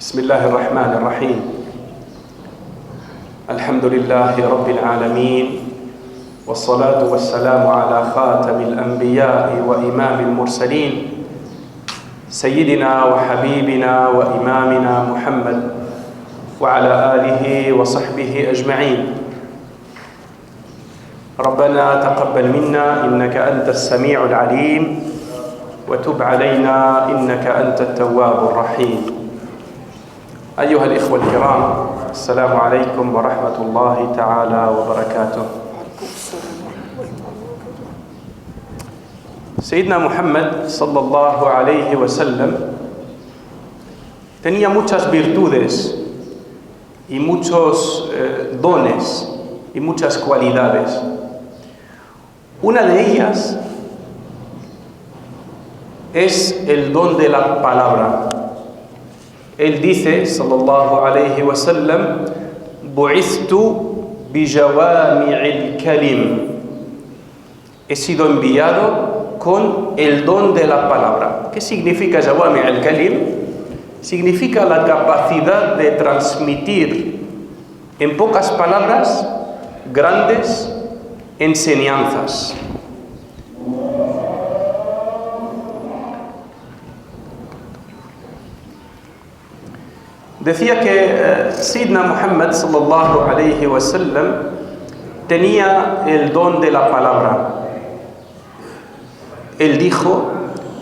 بسم الله الرحمن الرحيم الحمد لله رب العالمين والصلاة والسلام على خاتم الأنبياء وإمام المرسلين سيدنا وحبيبنا وإمامنا محمد وعلى آله وصحبه أجمعين ربنا تقبل منا إنك أنت السميع العليم وتب علينا إنك أنت التواب الرحيم أيها الإخوة الكرام السلام عليكم ورحمة الله تعالى وبركاته. Sayyidina Muhammad sallallahu alayhi wa sallam tenía muchas virtudes y muchos dones y muchas cualidades. Una de ellas es el don de la palabra. Él dice, sallallahu alayhi wa sallam, bu'ithtu bi jawami'il kalim. He sido enviado con el don de la palabra. ¿Qué significa jawami'il kalim? Significa la capacidad de transmitir en pocas palabras grandes enseñanzas. Decía que Sayyidina Muhammad sallallahu alayhi wa sallam tenía el don de la palabra. Él dijo,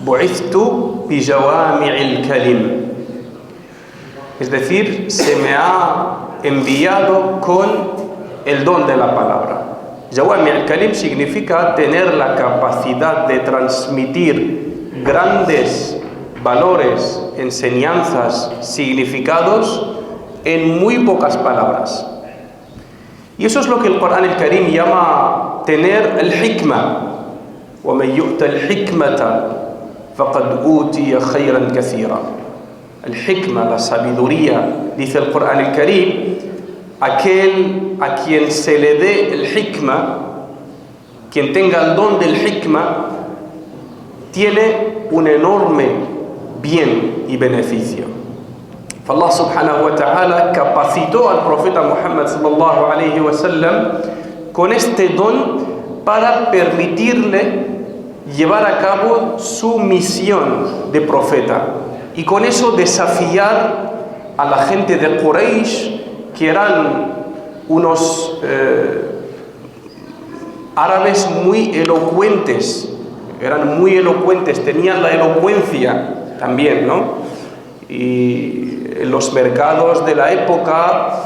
bu'ithtu bi jawami'il kalim. Es decir, se me ha enviado con el don de la palabra. Jawami'il kalim significa tener la capacidad de transmitir grandes valores, enseñanzas, significados en muy pocas palabras. Y eso es lo que el Corán el Karim llama tener el hikma. وَمَنْ يُؤْتَ الْحِكْمَةَ فَقَدْ أُوتِيَ خَيْرًا كَثِيرًا. El hikma, la sabiduría, dice el Corán el Karim, aquel a quien se le dé el hikma, quien tenga el don del hikma, tiene un enorme bien y beneficio. Allah subhanahu wa ta'ala capacitó al profeta Muhammad sallallahu alayhi wa sallam con este don para permitirle llevar a cabo su misión de profeta y con eso desafiar a la gente de Quraysh, que eran unos árabes muy elocuentes, tenían la elocuencia también, ¿no? Y en los mercados de la época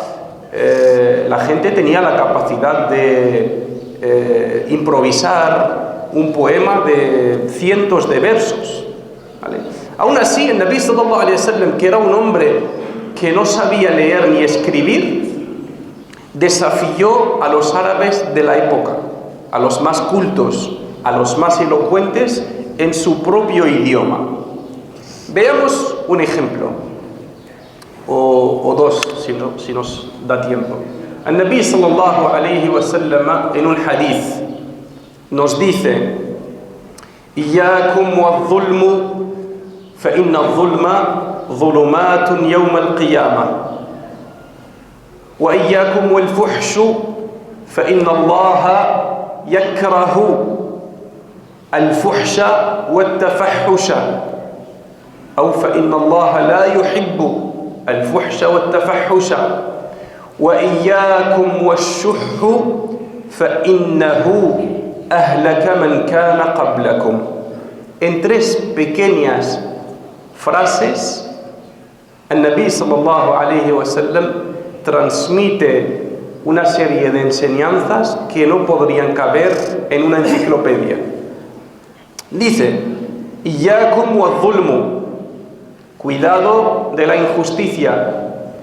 la gente tenía la capacidad de improvisar un poema de cientos de versos, ¿vale? Aún así, el Nabi sallallahu alayhi wa sallam, que era un hombre que no sabía leer ni escribir, desafió a los árabes de la época, a los más cultos, a los más elocuentes en su propio idioma. Veamos un ejemplo, o dos, si nos da tiempo. El Nabi sallallahu alayhi wa sallam en un hadith nos dice: Iyyakum wadh-dhulmu fa inna adh-dhulma dhulumatun yawm al-qiyamah wa iyyakum wal-fuhshu fa inna Allaha yakrahu al-fuhsha wat-tafahhusha أو فإن الله لا يحب الفحش والتفحش وإياكم والشح فإنه أهلك من كان قبلكم. En tres pequeñas frases, el Nabi sallallahu alayhi wa sallam transmite una serie de enseñanzas que no podrían caber en una enciclopedia. Dice: Iyyakum wadh-dhulmu. Cuidado de la injusticia,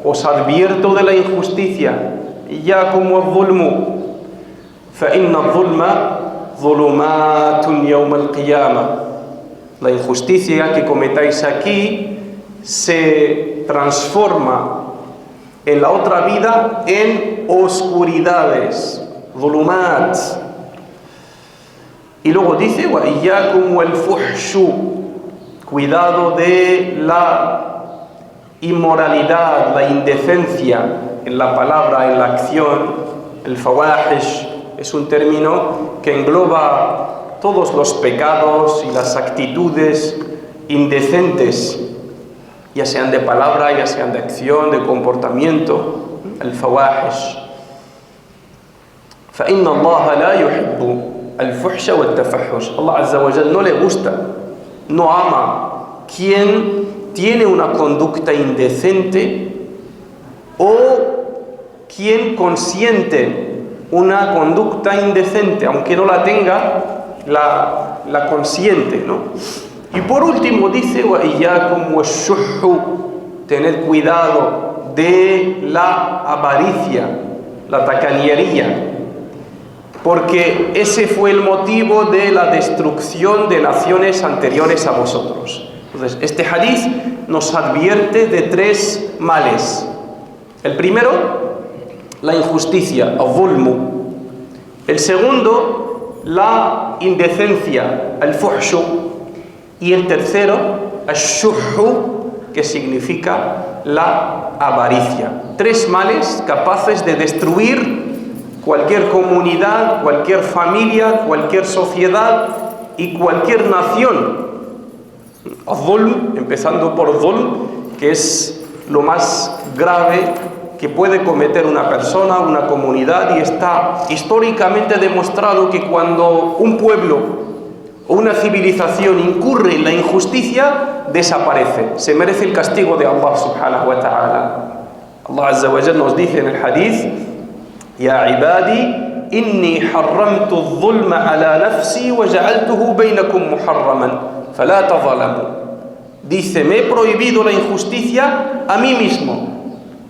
os advierto de la injusticia. Iyyakum wadh-dhulmu fa inna adh-dhulma dhulumatun yawm al-qiyamah. La injusticia que cometáis aquí se transforma en la otra vida en oscuridades, dhulumat. Y luego dice: wa iyyakum wal-fuhshu. Cuidado de la inmoralidad, la indecencia en la palabra, en la acción. El fawahish es un término que engloba todos los pecados y las actitudes indecentes, ya sean de palabra, ya sean de acción, de comportamiento. El fawahish. فإن الله لا يحب الفحش والتفحش. Allah Azza wa Jal no le gusta, no ama quien tiene una conducta indecente o quien consiente una conducta indecente, aunque no la tenga, la consiente, ¿no? Y por último dice: وَإِيَّاكُمْ وَالشُّحُّ. Tened cuidado de la avaricia, la tacañería, porque ese fue el motivo de la destrucción de naciones anteriores a vosotros. Entonces, este hadith nos advierte de 3 males. El primero, la injusticia, al-zulmu. El segundo, la indecencia, al-fuhshu. Y el tercero, al-shuhhu, que significa la avaricia. 3 males capaces de destruir cualquier comunidad, cualquier familia, cualquier sociedad y cualquier nación. Al-zulm, empezando por zulm, que es lo más grave que puede cometer una persona, una comunidad, y está históricamente demostrado que cuando un pueblo o una civilización incurre en la injusticia, desaparece, se merece el castigo de Allah subhanahu wa ta'ala. Allah Azza wa Jal nos dice en el hadith: Ya ibadi, inni harramtu al-zulma ala nafsi wa ja'altuhu bainakum muharraman, fala tadhalamu. Dice: me he prohibido la injusticia a mí mismo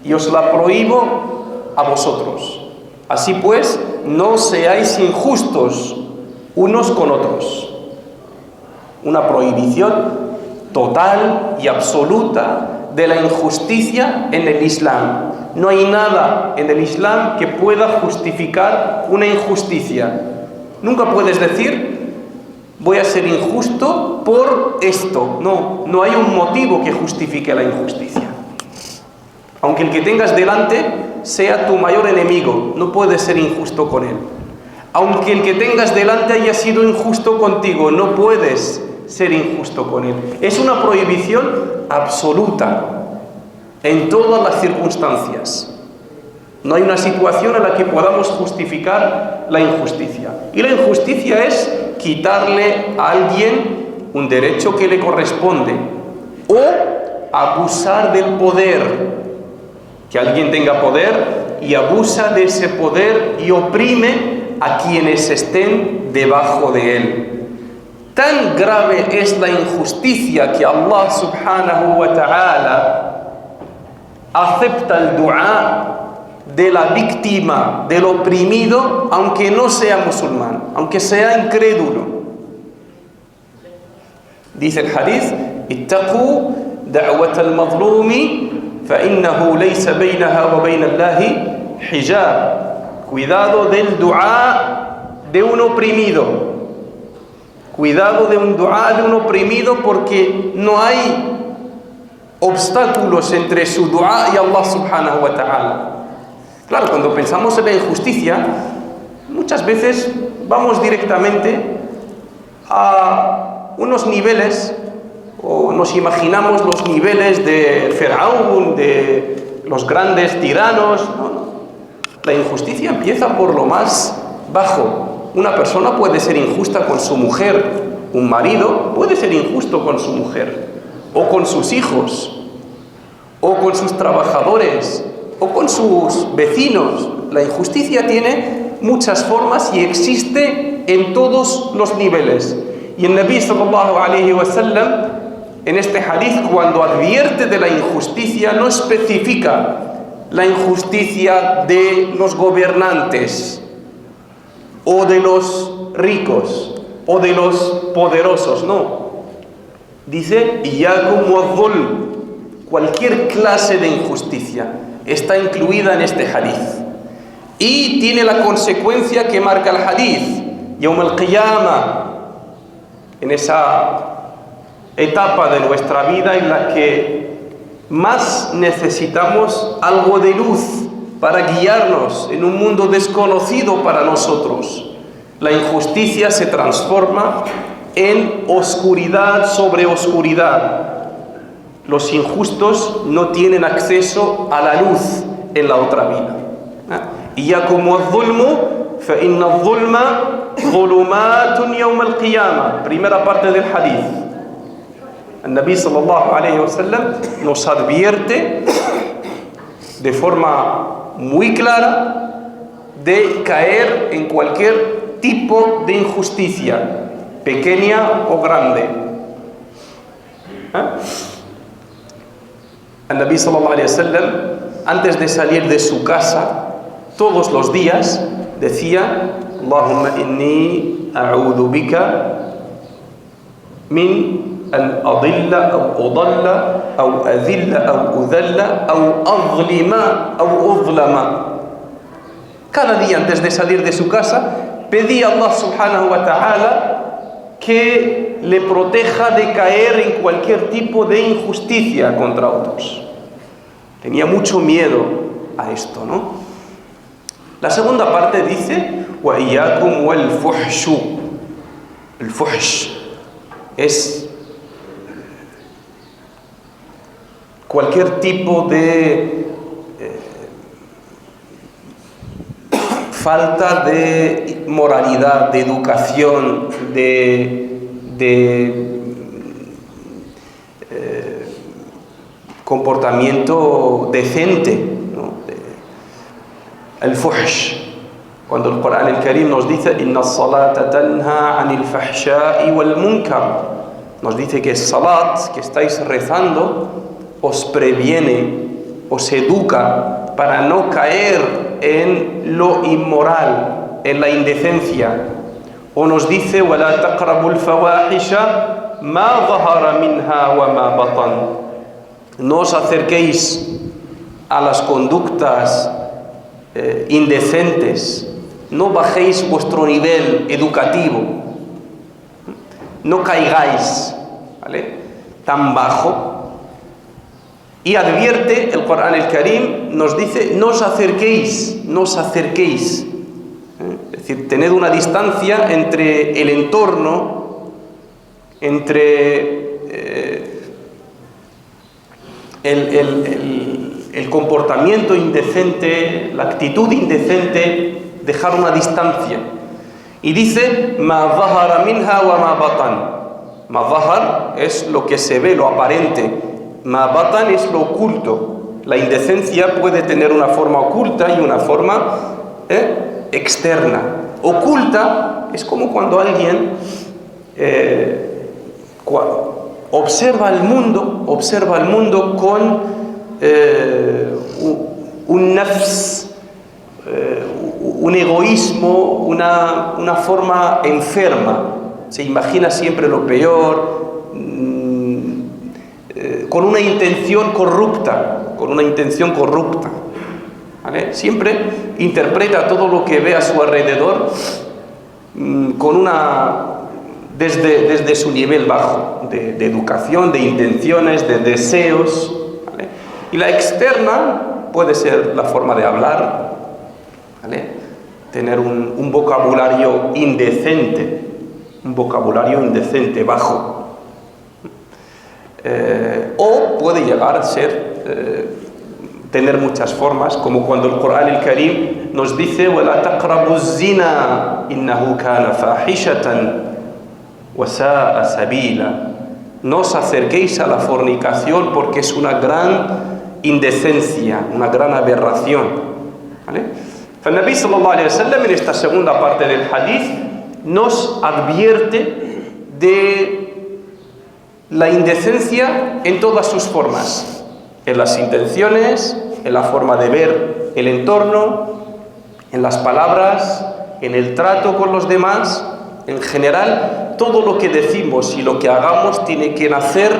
y os la prohíbo a vosotros. Así pues, no seáis injustos unos con otros. Una prohibición total y absoluta de la injusticia en el Islam. No hay nada en el Islam que pueda justificar una injusticia. Nunca puedes decir: voy a ser injusto por esto. No hay un motivo que justifique la injusticia. Aunque el que tengas delante sea tu mayor enemigo, no puedes ser injusto con él. Aunque el que tengas delante haya sido injusto contigo, no puedes ser injusto con él. Es una prohibición absoluta en todas las circunstancias. No hay una situación en la que podamos justificar la injusticia. Y la injusticia es quitarle a alguien un derecho que le corresponde o abusar del poder. Que alguien tenga poder y abusa de ese poder y oprime a quienes estén debajo de él. Tan grave es la injusticia que Allah subhanahu wa ta'ala acepta el dua de la víctima, del oprimido, aunque no sea musulmán, aunque sea incrédulo. Dice el hadith: ittaqu da'wat al-mazlumi فإنه ليس بينها وبين الله حجاب. Cuidado del dua de un oprimido. Cuidado de un dua de un oprimido, porque no hay obstáculos entre su dua y Allah subhanahu wa ta'ala. Claro, cuando pensamos en la injusticia, muchas veces vamos directamente a unos niveles, o nos imaginamos los niveles de Faraón, de los grandes tiranos. No. La injusticia empieza por lo más bajo. Una persona puede ser injusta con su mujer, un marido puede ser injusto con su mujer, o con sus hijos, o con sus trabajadores, o con sus vecinos. La injusticia tiene muchas formas y existe en todos los niveles. Y el Nabi sallallahu alayhi wa sallam, en este hadith, cuando advierte de la injusticia, no especifica la injusticia de los gobernantes, o de los ricos, o de los poderosos, no. Dice: iyyakum wadh-dhulm. Cualquier clase de injusticia está incluida en este hadith. Y tiene la consecuencia que marca el hadith: Yawm al-Qiyamah, en esa etapa de nuestra vida en la que más necesitamos algo de luz para guiarnos en un mundo desconocido para nosotros. La injusticia se transforma en oscuridad sobre oscuridad. Los injustos no tienen acceso a la luz en la otra vida. إياكم والظلم فإن الظلم ظلمات يوم القيامة. Primera parte del hadith. El Nabi sallallahu alayhi wa sallam nos advierte de forma muy clara de caer en cualquier tipo de injusticia, pequeña o grande. El Nabi sallallahu alayhi wa sallam, antes de salir de su casa, todos los días decía: Allahumma inni a'udhu bika min an adilla aw udalla aw adilla aw udalla aw adlima aw udlama. Cada día antes de salir de su casa pedía a Allah subhanahu wa ta'ala que le proteja de caer en cualquier tipo de injusticia contra otros. Tenía mucho miedo a esto, ¿no? La segunda parte dice: wa iyyakum wal fuhshu. El fuhsh es cualquier tipo de falta de moralidad, de educación, de comportamiento decente, ¿no? El fuhsh. Cuando el Corán el Karim nos dice: Inna as-salata tanha 'anil fahsha'i wal munkar, nos dice que salat, que estáis rezando, os previene, os educa para no caer en lo inmoral, en la indecencia. O nos dice: وَلَا تَقْرَبُوا الْفَوَاحِشَ مَا ظَهَرَ مِنْهَا وَمَا بَطَنَ. No os acerquéis a las conductas indecentes, no bajéis vuestro nivel educativo, no caigáis, ¿vale?, tan bajo. Y advierte el Corán el Karim, nos dice: no os acerquéis, no os acerquéis. Es decir, tened una distancia entre el entorno, entre el comportamiento indecente, la actitud indecente, dejar una distancia. Y dice: ma zahara minha wa ma batan. Ma zahar es lo que se ve, lo aparente. Ma batan es lo oculto. La indecencia puede tener una forma oculta y una forma externa. Oculta es como cuando alguien observa el mundo con un nafs, un egoísmo, una forma enferma. Se imagina siempre lo peor, con una intención corrupta, ¿vale? Siempre interpreta todo lo que ve a su alrededor desde su nivel bajo de educación, de intenciones, de deseos, ¿vale? Y la externa puede ser la forma de hablar, ¿vale? Tener un vocabulario indecente, bajo. O puede llegar a ser tener muchas formas, como cuando el Corán el Karim nos dice: وَلَا تَقْرَبُوا الزِّنَا إِنَّهُ كَانَ فَاحِشَةً وَسَاءَ سَبِيلًا. No os acerquéis a la fornicación porque es una gran indecencia, una gran aberración, ¿vale? El Nabi sallallahu alayhi wa sallam, en esta segunda parte del hadith, nos advierte de la indecencia en todas sus formas, en las intenciones, en la forma de ver el entorno, en las palabras, en el trato con los demás. En general, todo lo que decimos y lo que hagamos tiene que nacer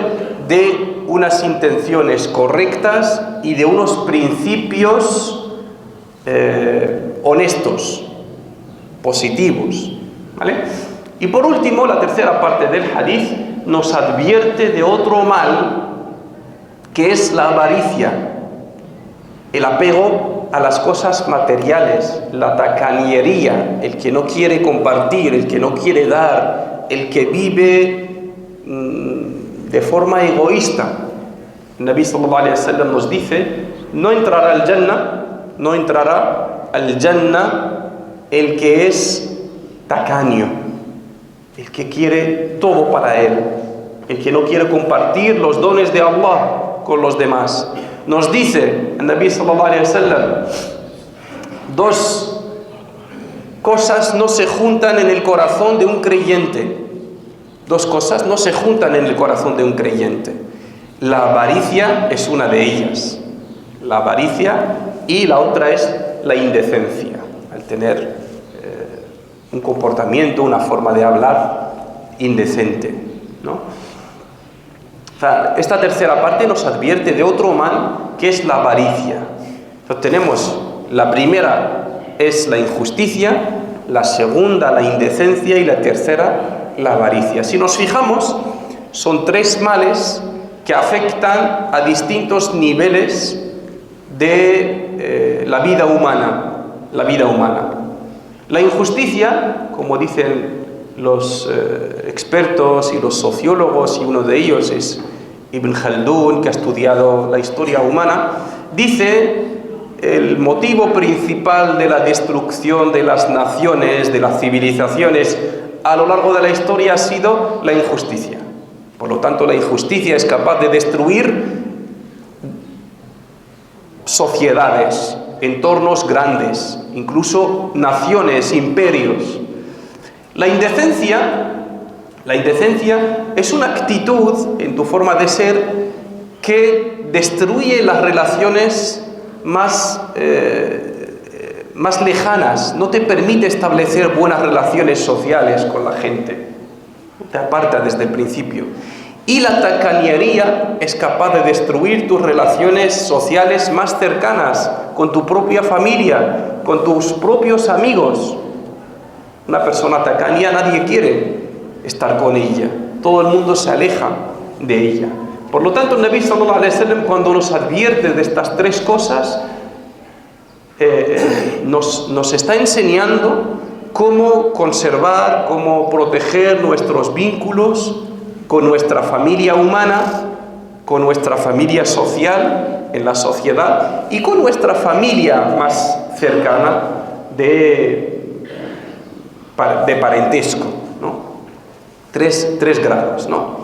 de unas intenciones correctas y de unos principios honestos, positivos, ¿vale? Y por último, la tercera parte del hadith nos advierte de otro mal que es la avaricia, el apego a las cosas materiales, la tacañería, el que no quiere compartir, el que no quiere dar, el que vive de forma egoísta. El Nabi sallallahu alayhi wa sallam nos dice: no entrará al Jannah el que es tacaño, el que quiere todo para él, el que no quiere compartir los dones de Allah con los demás. Nos dice el Nabi sallallahu alayhi wa sallam: dos cosas no se juntan en el corazón de un creyente. Dos cosas no se juntan en el corazón de un creyente. La avaricia es una de ellas. La avaricia, y la otra es la indecencia. Al tener un comportamiento, una forma de hablar indecente, ¿no? O sea, esta tercera parte nos advierte de otro mal, que es la avaricia. Entonces tenemos, la primera es la injusticia, la segunda la indecencia y la tercera la avaricia. Si nos fijamos, son tres males que afectan a distintos niveles de la vida humana. La injusticia, como dicen los expertos y los sociólogos, y uno de ellos es Ibn Khaldun, que ha estudiado la historia humana, dice: el motivo principal de la destrucción de las naciones, de las civilizaciones a lo largo de la historia ha sido la injusticia. Por lo tanto, la injusticia es capaz de destruir sociedades, entornos grandes, incluso naciones, imperios. La indecencia es una actitud en tu forma de ser que destruye las relaciones más lejanas, no te permite establecer buenas relaciones sociales con la gente, te aparta desde el principio. Y la tacañería es capaz de destruir tus relaciones sociales más cercanas, con tu propia familia, con tus propios amigos. Una persona tacaña, nadie quiere estar con ella, todo el mundo se aleja de ella. Por lo tanto, el Nabi sallallahu alaihi wasallam, cuando nos advierte de estas tres cosas, nos está enseñando cómo conservar, cómo proteger nuestros vínculos con nuestra familia humana, con nuestra familia social en la sociedad y con nuestra familia más cercana de parentesco, ¿no? Tres grados, ¿no?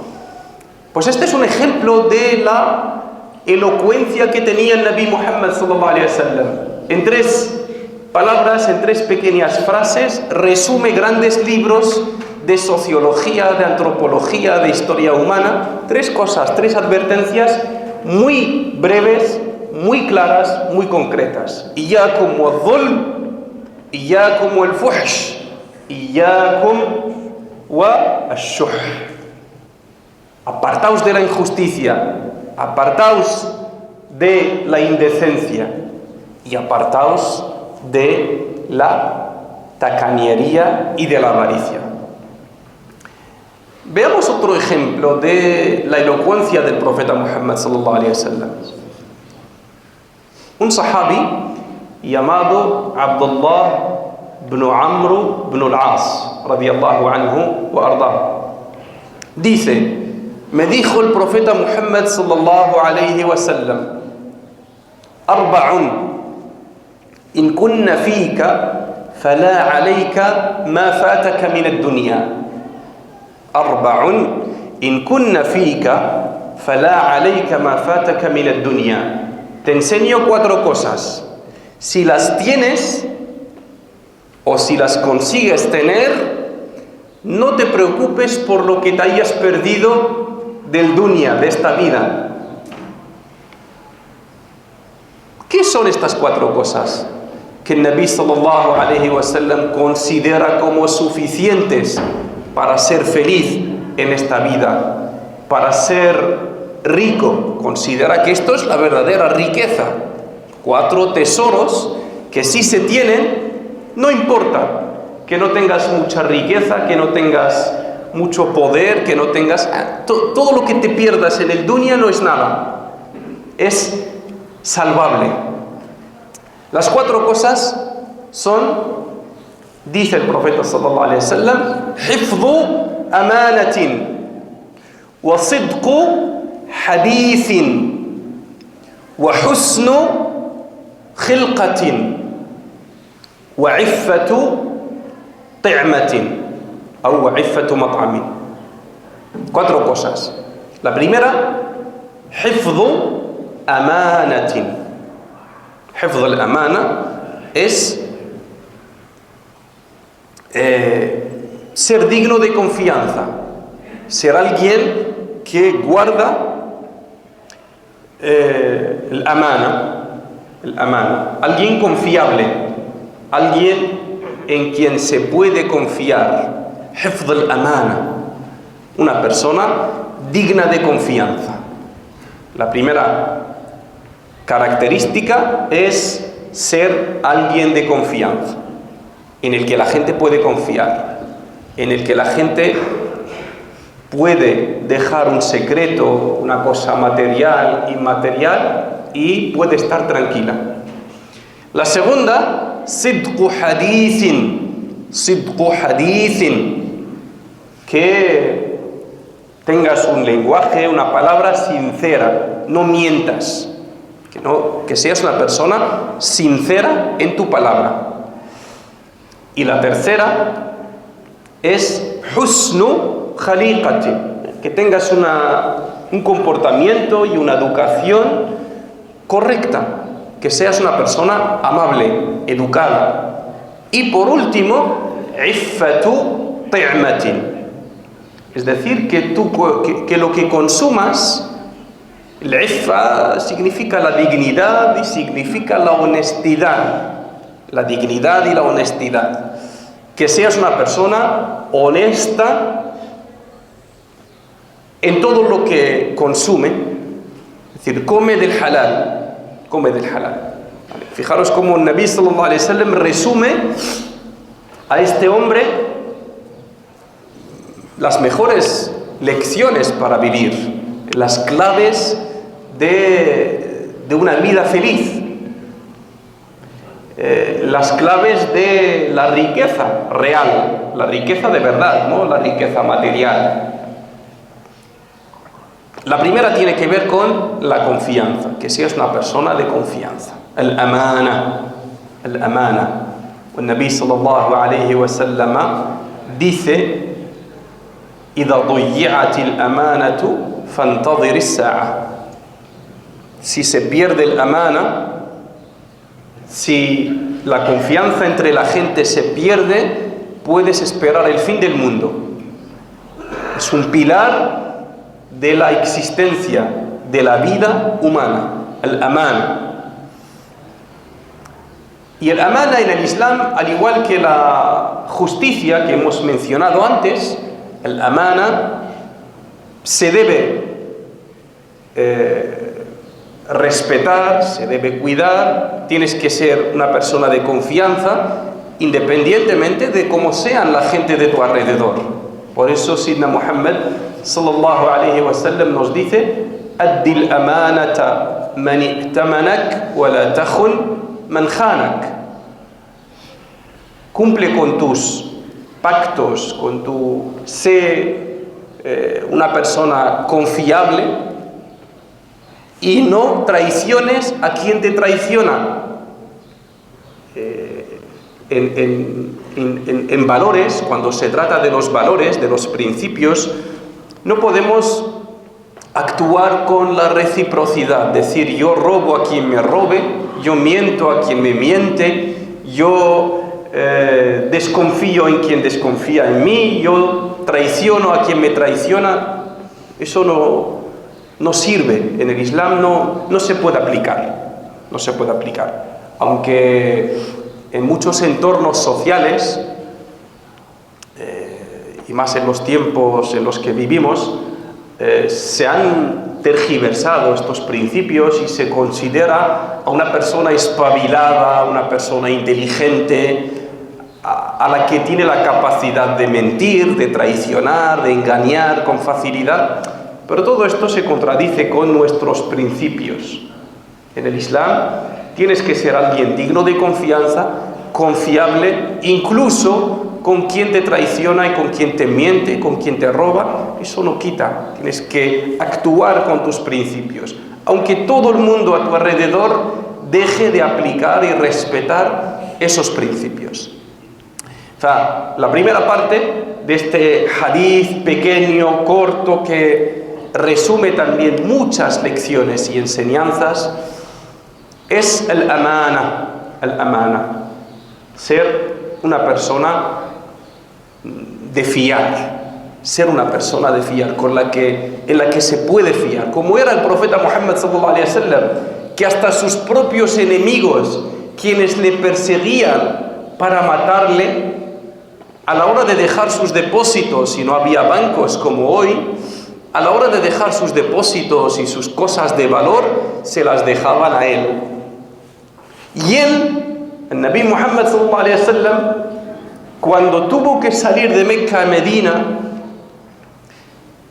Pues este es un ejemplo de la elocuencia que tenía el Nabi Muhammad sallallahu alaihi wasallam. En tres palabras, en tres pequeñas frases, resume grandes libros de sociología, de antropología, de historia humana. Tres cosas, tres advertencias muy breves, muy claras, muy concretas. Iyyakum wadh-dhulm, iyyakum wal-fuhsh, iyyakum wa ash-shuh. Apartaos de la injusticia, apartaos de la indecencia y apartaos de la tacañería y de la avaricia. Veamos otro ejemplo de la elocuencia del profeta Muhammad sallallahu alaihi wasallam. Un sahabi llamado Abdullah ibn Amr ibn al-As radiyallahu anhu wa ardah dice: me dijo el profeta Muhammad sallallahu alaihi wasallam: arba'un in kunna fika fala alayka ma fataka min ad-dunya. arba'un in kunna fika fala alayka ma fataka min ad-dunya. Te enseño cuatro cosas. Si las tienes o si las consigues tener, no te preocupes por lo que te hayas perdido del dunya, de esta vida. ¿Qué son estas cuatro cosas que el Nabi sallallahu alaihi wasallam considera como suficientes para ser feliz en esta vida, para ser rico? Considera que esto es la verdadera riqueza. Cuatro tesoros que si se tienen, no importa que no tengas mucha riqueza, que no tengas mucho poder, que no tengas... todo lo que te pierdas en el dunya no es nada. es salvable. Las 4 cosas son, dice el profeta sallallahu alaihi wasallam, hifdhu amanatin wa sidqu hadithin wa husnu khilqatin wa iffatu ti'matin o iffatu mat'amin. 4 cosas. La primera, hifdhu amanatin. Hifdh al-amana es ser digno de confianza, ser alguien que guarda el amana, alguien confiable, alguien en quien se puede confiar. Hifdh al-amana, una persona digna de confianza. La primera característica es ser alguien de confianza, en el que la gente puede confiar, en el que la gente puede dejar un secreto, una cosa material, inmaterial, y puede estar tranquila. La segunda, sidqu hadithin, que tengas un lenguaje, una palabra sincera, no mientas. Que seas una persona sincera en tu palabra. Y la tercera es husnu khaliqati, que tengas un comportamiento y una educación correcta, que seas una persona amable, educada. Y por último, iffatu ti'matin, es decir, que lo que consumas, el iffa significa la dignidad y significa la honestidad. La dignidad y la honestidad. Que seas una persona honesta en todo lo que consume. Es decir, come del halal. Vale. Fijaros cómo el Nabi sallallahu alaihi wasallam resume a este hombre las mejores lecciones para vivir, las claves de una vida feliz, las claves de la riqueza real, la riqueza de verdad, no la riqueza material. La primera tiene que ver con la confianza, que seas una persona de confianza. El-amana. El Nabi sallallahu alayhi wa sallam dice: إذا ضيعت الأمانة فانتظر الساعة. Si se pierde el amana, si la confianza entre la gente se pierde, puedes esperar el fin del mundo. Es un pilar de la existencia, de la vida humana, el amana. Y el amana en el Islam, al igual que la justicia que hemos mencionado antes, el amana se debe respetar, se debe cuidar. Tienes que ser una persona de confianza, independientemente de cómo sean la gente de tu alrededor. Por eso Sidna Muhammad sallallahu alayhi wa sallam nos dice: addil amanata man i'tamanak wa la takhun man khanak. Cumple con tus pactos, sé una persona confiable y no traiciones a quien te traiciona. En valores, cuando se trata de los valores, de los principios, no podemos actuar con la reciprocidad, decir yo robo a quien me robe, yo miento a quien me miente, yo desconfío en quien desconfía en mí, yo traiciono a quien me traiciona. Eso no sirve. En el Islam no se puede aplicar. No se puede aplicar. Aunque en muchos entornos sociales, y más en los tiempos en los que vivimos, se han tergiversado estos principios y se considera a una persona espabilada, una persona inteligente, a la que tiene la capacidad de mentir, de traicionar, de engañar con facilidad. Pero todo esto se contradice con nuestros principios. En el Islam tienes que ser alguien digno de confianza, confiable, incluso con quien te traiciona y con quien te miente, con quien te roba. Eso no quita. Tienes que actuar con tus principios. Aunque todo el mundo a tu alrededor deje de aplicar y respetar esos principios. O sea, la primera parte de este hadith pequeño, corto, que resume también muchas lecciones y enseñanzas, es el amana, ser una persona de fiar, ser una persona de fiar, en la que se puede fiar, como era el profeta Muhammad sallallahu alaihi wasallam, que hasta sus propios enemigos, quienes le perseguían para matarle, a la hora de dejar sus depósitos, y no había bancos como hoy, a la hora de dejar sus depósitos y sus cosas de valor, se las dejaban a él. Y él, el Nabi Muhammad sallallahu alaihi wasallam, cuando tuvo que salir de Mecca a Medina,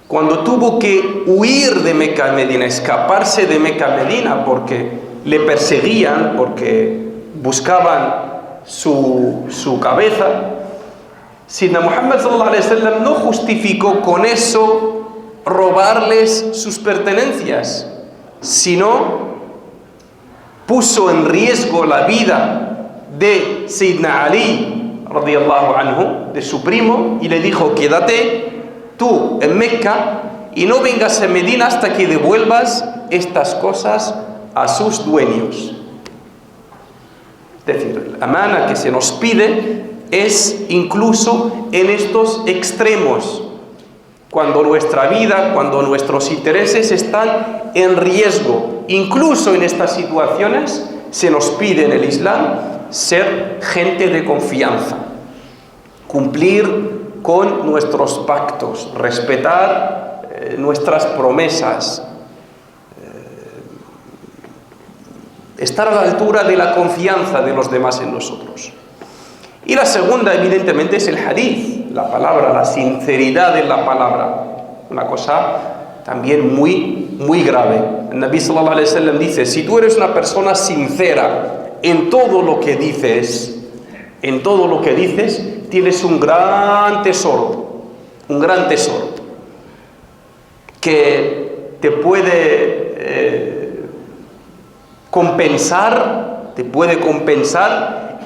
cuando tuvo que huir de Mecca a Medina, escaparse de Mecca a Medina, porque le perseguían, porque buscaban su cabeza, Sidna Muhammad sallallahu alaihi wasallam no justificó con eso robarles sus pertenencias, sino puso en riesgo la vida de Sayyidina Ali radiyallahu anhu, de su primo, y le dijo: quédate tú en Mecca y no vengas a Medina hasta que devuelvas estas cosas a sus dueños. Es decir, la amana que se nos pide es incluso en estos extremos, cuando nuestra vida, cuando nuestros intereses están en riesgo. Incluso en estas situaciones se nos pide en el Islam ser gente de confianza, cumplir con nuestros pactos, respetar nuestras promesas, estar a la altura de la confianza de los demás en nosotros. Y la segunda, evidentemente, es el hadith, la palabra, la sinceridad en la palabra. Una cosa también muy grave. El Nabi sallallahu alaihi wasallam dice: si tú eres una persona sincera en todo lo que dices, tienes un gran tesoro, que te puede compensar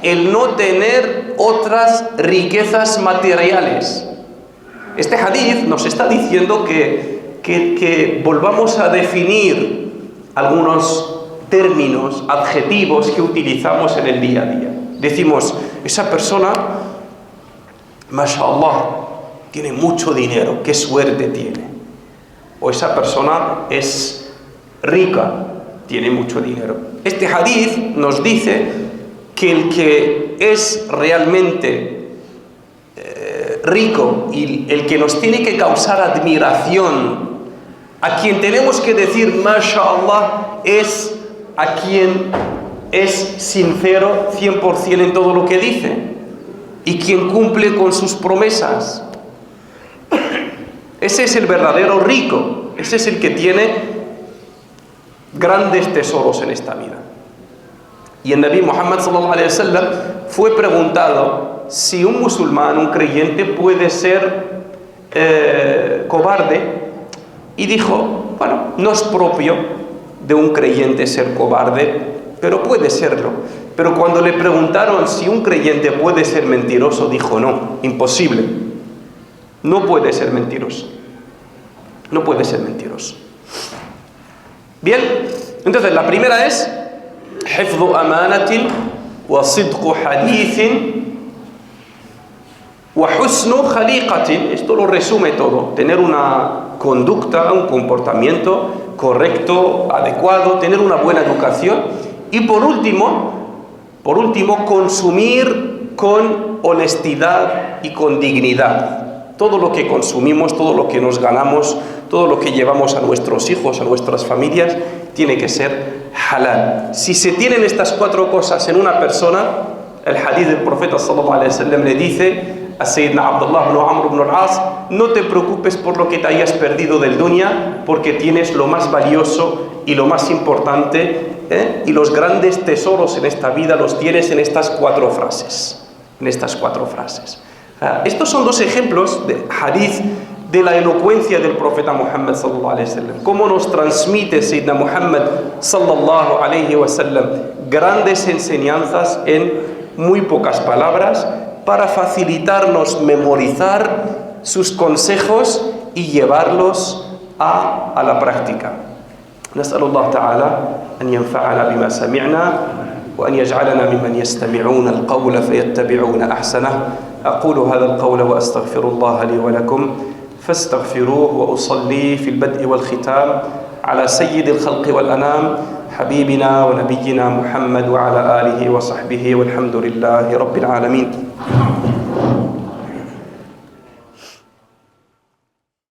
el no tener otras riquezas materiales. Este hadith nos está diciendo que volvamos a definir algunos términos, adjetivos que utilizamos en el día a día. Decimos: esa persona, mashallah, tiene mucho dinero, qué suerte tiene. O esa persona es rica, tiene mucho dinero. Este hadith nos dice que el que es realmente rico y el que nos tiene que causar admiración, a quien tenemos que decir mashallah, es a quien es sincero 100% en todo lo que dice y quien cumple con sus promesas. Ese es el verdadero rico, ese es el que tiene grandes tesoros en esta vida. Y el Nabi Muhammad sallallahu alaihi wasallam fue preguntado si un musulmán, un creyente, puede ser cobarde, y dijo: bueno, no es propio de un creyente ser cobarde, pero puede serlo. Pero cuando le preguntaron si un creyente puede ser mentiroso, dijo: no, imposible, no puede ser mentiroso, no puede ser mentiroso. Bien, entonces la primera es حفظ أمانة وصدق حديث وحسن خليقة. Esto lo resume todo: tener una conducta, un comportamiento correcto, adecuado, tener una buena educación, y por último consumir con honestidad y con dignidad. Todo lo que consumimos, todo lo que nos ganamos, todo lo que llevamos a nuestros hijos, a nuestras familias, tiene que ser halal. Si se tienen estas cuatro cosas en una persona, el hadith del profeta sallallahu alaihi wasallam le dice: a Sayyidina Abdullah ibn Amr ibn al-As: no te preocupes por lo que te hayas perdido del dunya, porque tienes lo más valioso y lo más importante, y los grandes tesoros en esta vida los tienes en estas 4 frases. En estas 4 frases. Estos son 2 ejemplos de hadith de la elocuencia del profeta Muhammad sallallahu alaihi wasallam. Cómo nos transmite Sayyidina Muhammad sallallahu alaihi wasallam grandes enseñanzas en muy pocas palabras para facilitarnos memorizar sus consejos y llevarlos a la práctica. نسأل الله تعالى أن ينفعنا بما سمعنا وأن يجعلنا ممن يستمعون القول فيتبعون أحسنه. أقول هذا القول وأستغفر الله لي ولكم فاستغفروه. وأصلي في البدء والختام على سيد الخلق والأنام حبيبنا ونبينا محمد وعلى آله وصحبه والحمد لله رب العالمين.